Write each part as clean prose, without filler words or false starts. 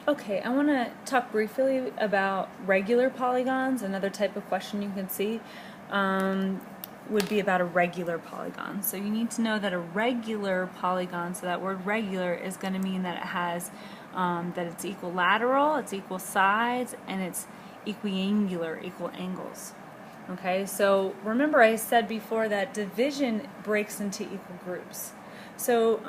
Okay, I want to talk briefly about regular polygons. Another type of question you can see would be about a regular polygon. So you need to know that a regular polygon, so that word regular is going to mean that it has, that it's equilateral, it's equal sides, and it's equiangular, equal angles. Okay, so remember I said before that division breaks into equal groups. So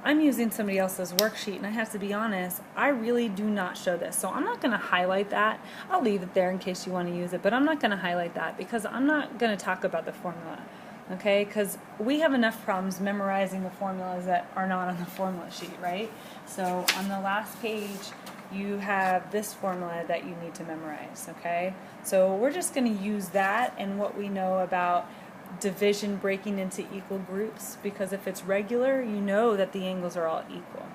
I'm using somebody else's worksheet, and I have to be honest, I really do not show this. So I'm not going to highlight that. I'll leave it there in case you want to use it, but I'm not going to highlight that because I'm not going to talk about the formula. Okay, because we have enough problems memorizing the formulas that are not on the formula sheet, right? So on the last page, you have this formula that you need to memorize, okay? So we're just going to use that and what we know about division breaking into equal groups, because if it's regular, you know that the angles are all equal.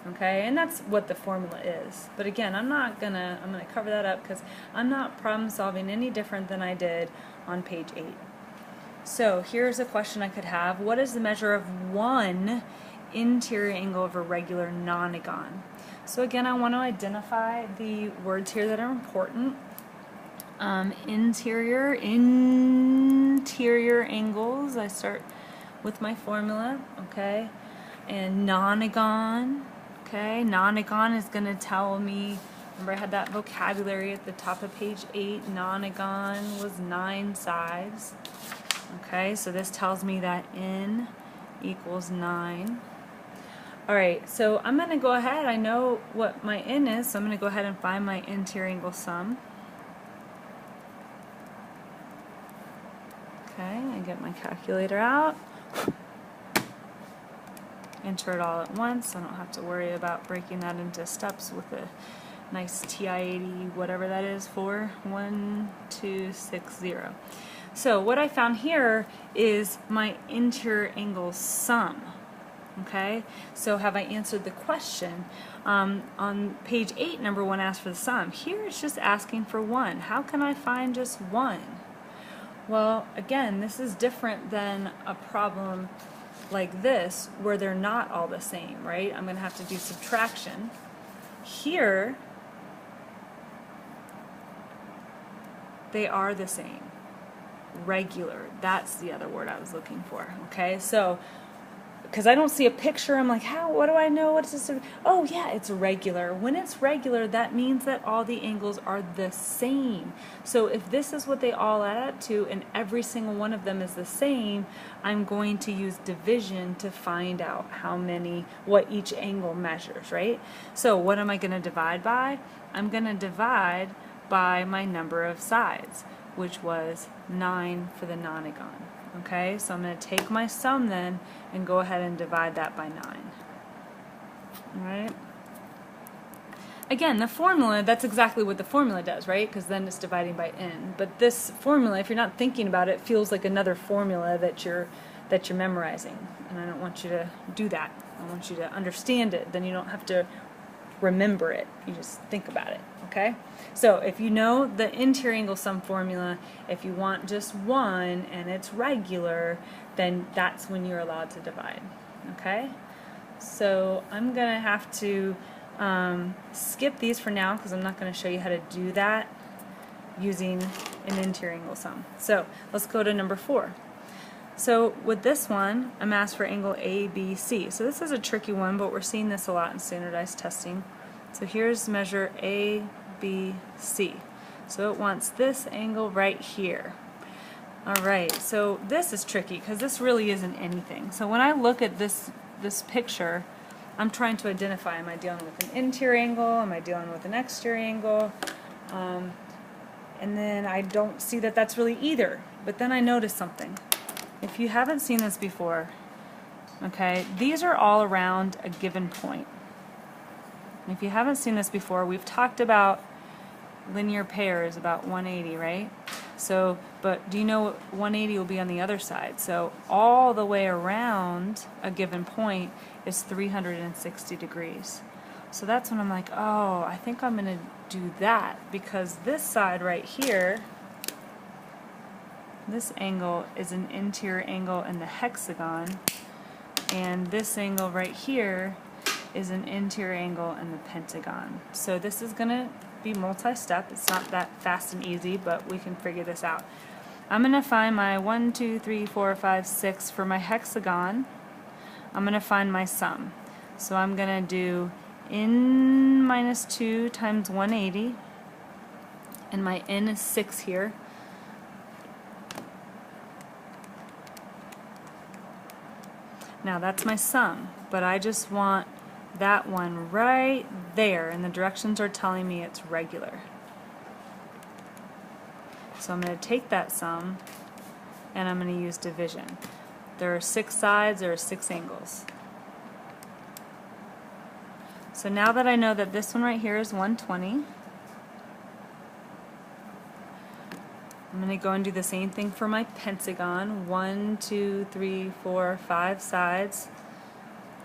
Okay, and that's what the formula is. But again, I'm gonna cover that up because I'm not problem solving any different than I did on page 8. So here's a question I could have. What is the measure of one interior angle of a regular nonagon? So again, I want to identify the words here that are important. Interior angles, I start with my formula, okay, and nonagon, okay, nonagon is going to tell me, remember I had that vocabulary at the top of page 8, nonagon was 9 sides, okay, so this tells me that n equals 9. Alright, so I'm going to go ahead, I know what my n is, so I'm going to go ahead and find my interior angle sum. Okay, I get my calculator out, enter it all at once, so I don't have to worry about breaking that into steps with a nice TI-80, whatever that is, 41260. So what I found here is my interior angle sum. Okay, so have I answered the question? On page 8, number 1 asks for the sum. Here it's just asking for 1. How can I find just 1? Well, again, this is different than a problem like this where they're not all the same, right? I'm going to have to do subtraction. Here, they are the same. Regular, that's the other word I was looking for, okay? So, because I don't see a picture, I'm like, what do I know? What is this? Oh yeah, it's regular. When it's regular, that means that all the angles are the same. So if this is what they all add up to and every single one of them is the same, I'm going to use division to find out what each angle measures, right? So what am I going to divide by? I'm going to divide by my number of sides, which was 9 for the nonagon. Okay, so I'm going to take my sum then and go ahead and divide that by 9. Alright? Again, the formula, that's exactly what the formula does, right? Because then it's dividing by n. But this formula, if you're not thinking about it, feels like another formula that you're memorizing. And I don't want you to do that. I want you to understand it. Then you don't have to remember it. You just think about it. Okay? So if you know the interior angle sum formula, if you want just 1 and it's regular, then that's when you're allowed to divide. Okay? So I'm going to have to skip these for now because I'm not going to show you how to do that using an interior angle sum. So let's go to number 4. So with this one, I'm asked for angle ABC. So this is a tricky one, but we're seeing this a lot in standardized testing. So here's measure ABC. So it wants this angle right here. Alright, so this is tricky because this really isn't anything. So when I look at this picture, I'm trying to identify, am I dealing with an interior angle, am I dealing with an exterior angle? And then I don't see that that's really either. But then I notice something. If you haven't seen this before, okay, these are all around a given point. And if you haven't seen this before, we've talked about linear pairs, about 180, right? So, but do you know 180 will be on the other side? So all the way around a given point is 360 degrees. So that's when I'm like, oh, I think I'm going to do that because this side right here, this angle is an interior angle in the hexagon, and this angle right here is an interior angle in the pentagon. So this is going to be multi-step. It's not that fast and easy, but we can figure this out. I'm going to find my 1, 2, 3, 4, 5, 6 for my hexagon. I'm going to find my sum. So I'm going to do n minus 2 times 180, and my n is 6 here. Now that's my sum, but I just want that one right there, and the directions are telling me it's regular. So I'm going to take that sum and I'm going to use division. There are 6 sides, there are 6 angles. So now that I know that this one right here is 120, I'm going to go and do the same thing for my pentagon. 1, 2, 3, 4, 5 sides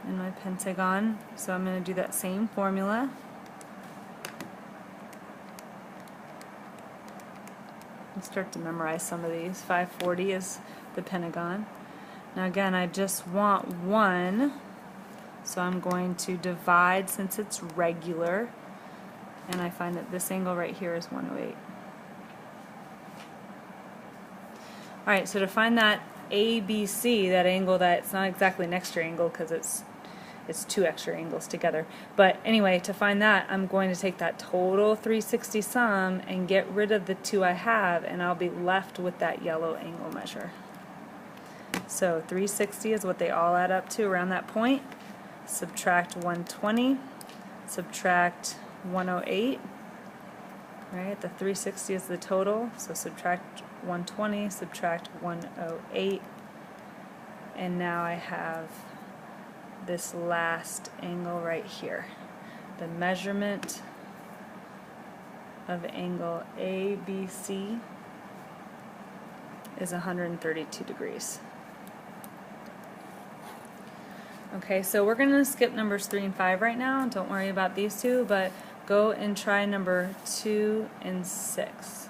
in my pentagon. So I'm going to do that same formula. I'll start to memorize some of these. 540 is the pentagon. Now again, I just want 1, so I'm going to divide since it's regular, and I find that this angle right here is 108. Alright, so to find that ABC, that angle that it's not exactly an extra angle because it's 2 extra angles together. But anyway, to find that, I'm going to take that total 360 sum and get rid of the 2 I have, and I'll be left with that yellow angle measure. So 360 is what they all add up to around that point. Subtract 120, subtract 108. Right, the 360 is the total, so subtract 120, subtract 108, and now I have this last angle right here. The measurement of angle ABC is 132 degrees. Okay, so we're going to skip numbers 3 and 5 right now. Don't worry about these two, but go and try number 2 and 6.